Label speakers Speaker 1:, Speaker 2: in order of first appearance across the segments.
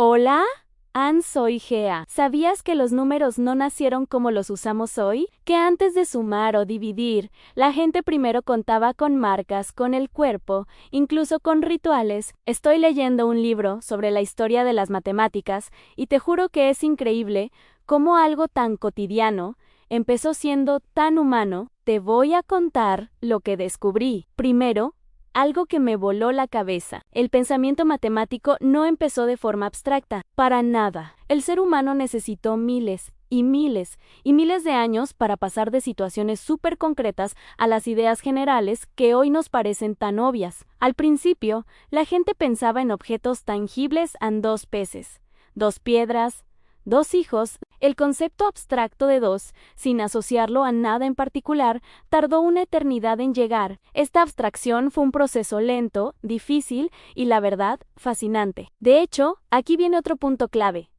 Speaker 1: Hola, soy Gea. ¿Sabías que los números no nacieron como los usamos hoy? Que antes de sumar o dividir, la gente primero contaba con marcas, con el cuerpo, incluso con rituales. Estoy leyendo un libro sobre la historia de las matemáticas y te juro que es increíble cómo algo tan cotidiano empezó siendo tan humano. Te voy a contar lo que descubrí. Primero, algo que me voló la cabeza. El pensamiento matemático no empezó de forma abstracta, para nada. El ser humano necesitó miles y miles y miles de años para pasar de situaciones súper concretas a las ideas generales que hoy nos parecen tan obvias. Al principio, la gente pensaba en objetos tangibles en dos peces, dos piedras, dos hijos. El concepto abstracto de dos, sin asociarlo a nada en particular, tardó una eternidad en llegar. Esta abstracción fue un proceso lento, difícil y, la verdad, fascinante. De hecho, aquí viene otro punto clave.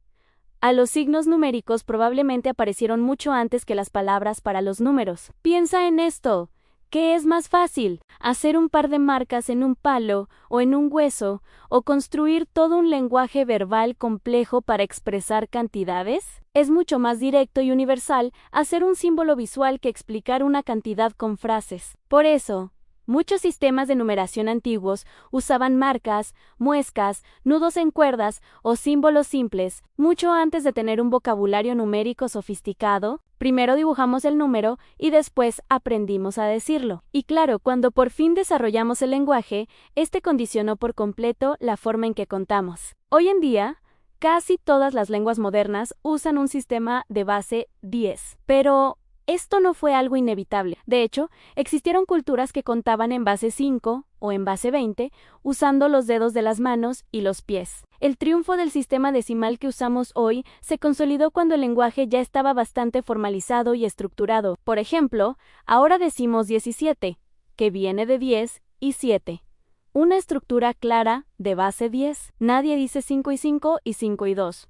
Speaker 1: Los signos numéricos probablemente aparecieron mucho antes que las palabras para los números. Piensa en esto. ¿Qué es más fácil? ¿Hacer un par de marcas en un palo o en un hueso, o construir todo un lenguaje verbal complejo para expresar cantidades? Es mucho más directo y universal hacer un símbolo visual que explicar una cantidad con frases. Por eso, muchos sistemas de numeración antiguos usaban marcas, muescas, nudos en cuerdas o símbolos simples. Mucho antes de tener un vocabulario numérico sofisticado, primero dibujamos el número y después aprendimos a decirlo. Y claro, cuando por fin desarrollamos el lenguaje, este condicionó por completo la forma en que contamos. Hoy en día, casi todas las lenguas modernas usan un sistema de base 10, pero esto no fue algo inevitable. De hecho, existieron culturas que contaban en base 5 o en base 20, usando los dedos de las manos y los pies. El triunfo del sistema decimal que usamos hoy se consolidó cuando el lenguaje ya estaba bastante formalizado y estructurado. Por ejemplo, ahora decimos 17, que viene de 10 y 7. Una estructura clara de base 10. Nadie dice 5 y 5 y 5 y 2.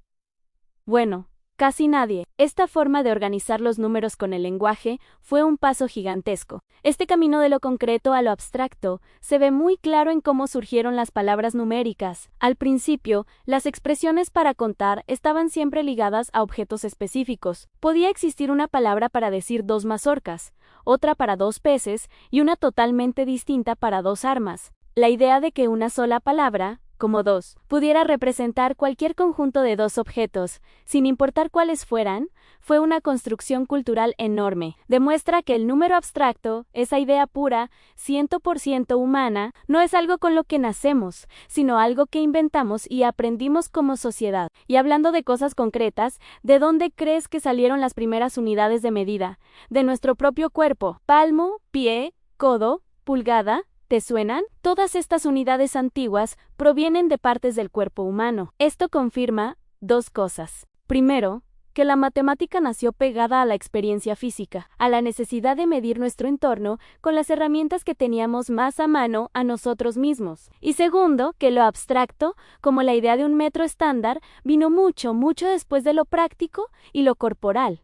Speaker 1: Bueno, casi nadie. Esta forma de organizar los números con el lenguaje fue un paso gigantesco. Este camino de lo concreto a lo abstracto se ve muy claro en cómo surgieron las palabras numéricas. Al principio, las expresiones para contar estaban siempre ligadas a objetos específicos. Podía existir una palabra para decir 2 mazorcas, otra para 2 peces y una totalmente distinta para 2 armas. La idea de que una sola palabra, como 2, pudiera representar cualquier conjunto de 2 objetos, sin importar cuáles fueran, fue una construcción cultural enorme. Demuestra que el número abstracto, esa idea pura, 100% humana, no es algo con lo que nacemos, sino algo que inventamos y aprendimos como sociedad. Y hablando de cosas concretas, ¿de dónde crees que salieron las primeras unidades de medida? De nuestro propio cuerpo. Palmo, pie, codo, pulgada. ¿Te suenan? Todas estas unidades antiguas provienen de partes del cuerpo humano. Esto confirma 2 cosas. Primero, que la matemática nació pegada a la experiencia física, a la necesidad de medir nuestro entorno con las herramientas que teníamos más a mano a nosotros mismos. Y segundo, que lo abstracto, como la idea de un metro estándar, vino mucho, mucho después de lo práctico y lo corporal.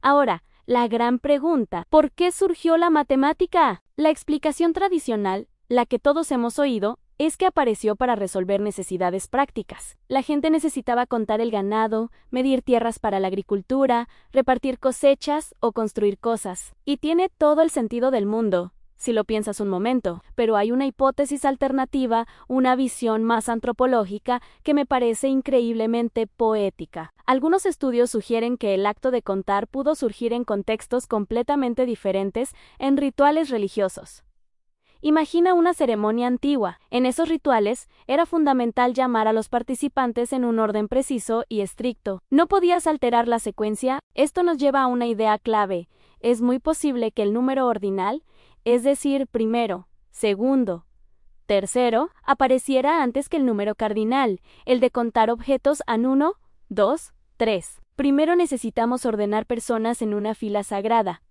Speaker 1: Ahora, la gran pregunta, ¿por qué surgió la matemática? La explicación tradicional, la que todos hemos oído, es que apareció para resolver necesidades prácticas. La gente necesitaba contar el ganado, medir tierras para la agricultura, repartir cosechas o construir cosas. Y tiene todo el sentido del mundo, si lo piensas un momento, pero hay una hipótesis alternativa, una visión más antropológica que me parece increíblemente poética. Algunos estudios sugieren que el acto de contar pudo surgir en contextos completamente diferentes, en rituales religiosos. Imagina una ceremonia antigua. En esos rituales, era fundamental llamar a los participantes en un orden preciso y estricto. No podías alterar la secuencia. Esto nos lleva a una idea clave. Es muy posible que el número ordinal, es decir, primero, segundo, tercero, apareciera antes que el número cardinal, el de contar objetos en 1, 2, 3. Primero necesitamos ordenar personas en una fila sagrada,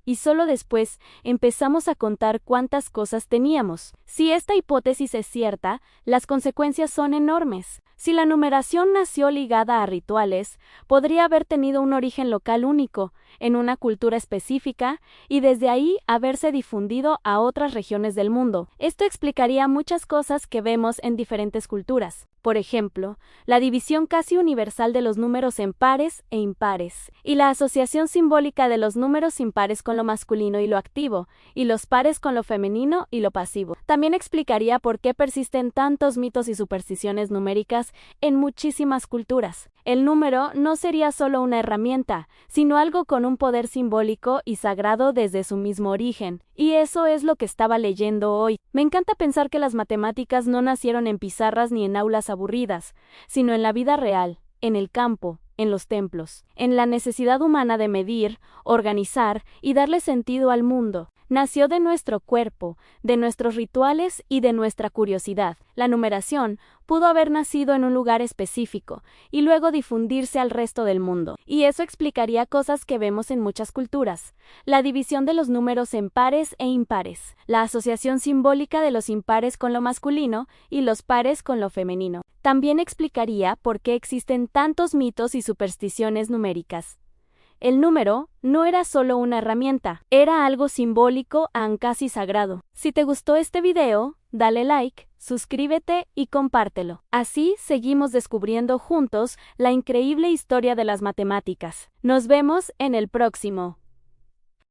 Speaker 1: y solo después empezamos a contar cuántas cosas teníamos. Si esta hipótesis es cierta, las consecuencias son enormes. Si la numeración nació ligada a rituales, podría haber tenido un origen local único. en una cultura específica, y desde ahí haberse difundido a otras regiones del mundo. Esto explicaría muchas cosas que vemos en diferentes culturas. Por ejemplo, la división casi universal de los números en pares e impares, y la asociación simbólica de los números impares con lo masculino y lo activo, y los pares con lo femenino y lo pasivo. También explicaría por qué persisten tantos mitos y supersticiones numéricas en muchísimas culturas. El número no sería solo una herramienta, sino algo con un poder simbólico y sagrado desde su mismo origen. Y eso es lo que estaba leyendo hoy. Me encanta pensar que las matemáticas no nacieron en pizarras ni en aulas aburridas, sino en la vida real, en el campo, en los templos, en la necesidad humana de medir, organizar y darle sentido al mundo. Nació de nuestro cuerpo, de nuestros rituales y de nuestra curiosidad. La numeración pudo haber nacido en un lugar específico y luego difundirse al resto del mundo. Y eso explicaría cosas que vemos en muchas culturas. La división de los números en pares e impares, la asociación simbólica de los impares con lo masculino y los pares con lo femenino. También explicaría por qué existen tantos mitos y supersticiones numéricas. El número no era solo una herramienta, era algo simbólico y casi sagrado. Si te gustó este video, dale like, suscríbete y compártelo. Así seguimos descubriendo juntos la increíble historia de las matemáticas. Nos vemos en el próximo.